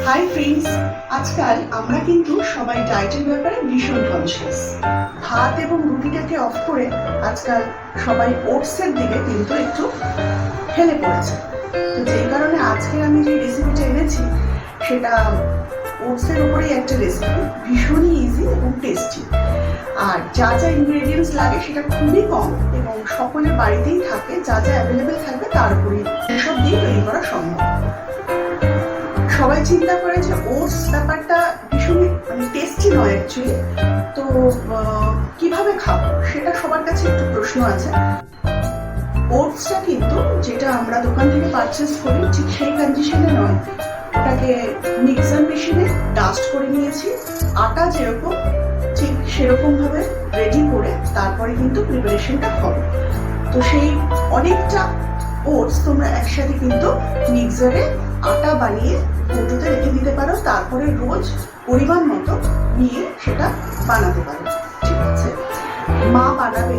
Hi friends, আজকাল আমরা কিন্তু সবাই ডায়েটের ব্যাপারে ভীষণ কনসিয়াস। ভাত এবং রুটিটাকে অফ করে আজকাল সবাই ওটসের দিকে কিন্তু একটু হেলে পড়েছে। তো যেই কারণে আজকে আমি যে রেসিপিটা এনেছি সেটা ওটসের উপরেই একটা রেসিপি, ভীষণই ইজি এবং টেস্টি। আর যা যা ইনগ্রেডিয়েন্টস লাগে সেটা খুবই কম এবং সকলের বাড়িতেই থাকে, যা যা অ্যাভেলেবেল থাকবে তার উপরেই এসব দিয়ে তৈরি করা সম্ভব। সবাই চিন্তা করে যে ওটস ব্যাপারটা ভীষণই টেস্টি নয় অ্যাকচুয়ালি, তো কিভাবে খাবো সেটা সবার কাছে একটু প্রশ্ন আছে। ওটসটা কিন্তু যেটা আমরা দোকান থেকে পারচেস করি ঠিক সেই কন্ডিশনে নয়, ওটাকে মিক্সার মেশিনে ডাস্ট করে নিয়েছি, আটা যেরকম ঠিক সেরকমভাবে রেডি করে তারপরে কিন্তু প্রিপারেশনটা হবে। তো সেই অনেকটা ওটস তোমরা একসাথে কিন্তু মিক্সারে আটা বানিয়ে কৌটোতে রেখে দিতে পারো, তারপরে রোজ পরিমাণ মতো নিয়ে সেটা বানাতে পারো। ঠিক আছে, মা বানাবে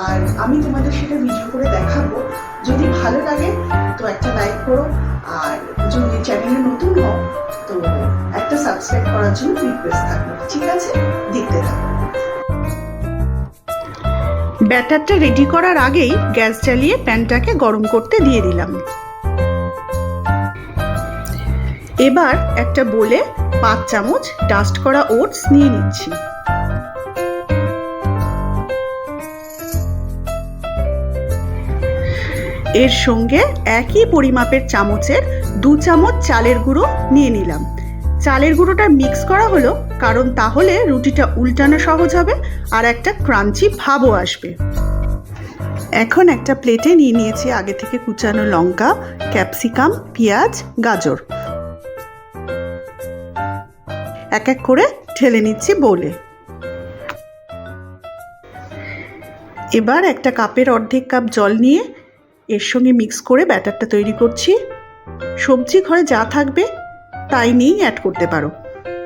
আর আমি তোমাদের সেটা ভিডিও করে দেখাবো। যদি ভালো লাগে তো একটা লাইক করো, আর যদি চ্যানেলে নতুন হও তো একটা সাবস্ক্রাইব করার জন্য রিকোয়েস্ট থাকবে। ঠিক আছে, দেখতে থাকো। ব্যাটারটা রেডি করার আগেই গ্যাস জ্বালিয়ে প্যানটাকে গরম করতে দিয়ে দিলাম। এবার একটা বোলে 5 চামচ ডাস্ট করা ওটস নিয়ে নিচ্ছি। এর সঙ্গে একই পরিমাপের চামচের 2 চামচ চালের গুঁড়ো নিয়ে নিলাম। চালের গুঁড়োটা মিক্স করা হলো কারণ তাহলে রুটিটা উল্টানো সহজ হবে আর একটা ক্রাঞ্চি ভাবও আসবে। এখন একটা প্লেটে নিয়ে নিয়েছি আগে থেকে কুচানো লঙ্কা, ক্যাপসিকাম, পেঁয়াজ, গাজর। এক এক করে ঢেলে নিচ্ছি বোলে। এবার একটা কাপের অর্ধেক কাপ জল নিয়ে এর সঙ্গে মিক্স করে ব্যাটারটা তৈরি করছি। সবজি ঘরে যা থাকবে তাই নিয়েই অ্যাড করতে পারো,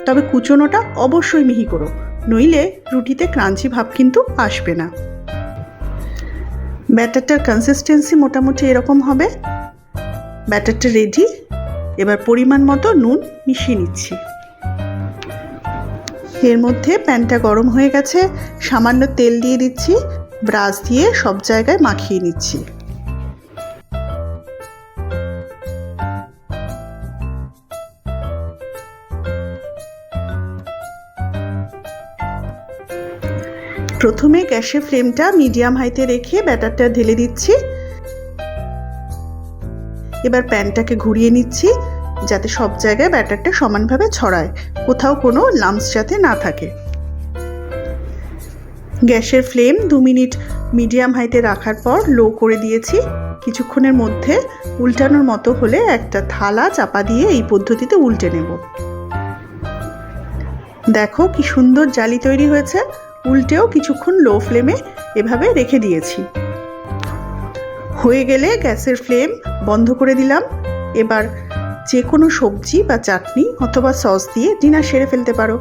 তবে কুচোনোটা অবশ্যই মিহি করো, নইলে রুটিতে ক্রাঞ্চি ভাব কিন্তু আসবে না। ব্যাটারটার কনসিস্টেন্সি মোটামুটি এরকম হবে। ব্যাটারটা রেডি। এবার পরিমাণ মতো নুন মিশিয়ে নিচ্ছি। এর মধ্যে প্যানটা গরম হয়ে গেছে, সামান্য তেল দিয়ে দিচ্ছি, ব্রাশ দিয়ে সব জায়গায় মাখিয়ে নিচ্ছি। প্রথমে গ্যাসের ফ্লেমটা মিডিয়াম হাইতে রেখে ব্যাটারটা ঢেলে দিচ্ছি। এবার প্যানটাকে ঘুরিয়ে নিচ্ছি যাতে সব জায়গায় ব্যাটারটা সমানভাবে ছড়ায়, কোথাও কোনো লাম্পস যাতে না থাকে। গ্যাসের ফ্লেম 2 মিনিট মিডিয়াম হাইতে রাখার পর লো করে দিয়েছি। কিছুক্ষণের মধ্যে উল্টানোর মতো হলে একটা থালা চাপা দিয়ে এই পদ্ধতিতে উল্টে নেব। দেখো কি সুন্দর জালি তৈরি হয়েছে। উল্টেও কিছুক্ষণ লো ফ্লেমে এভাবে রেখে দিয়েছি। হয়ে গেলে গ্যাসের ফ্লেম বন্ধ করে দিলাম। এবার যে কোনো সবজি বা চাটনি অথবা সস দিয়ে ডিনার সেরে ফেলতে পারো।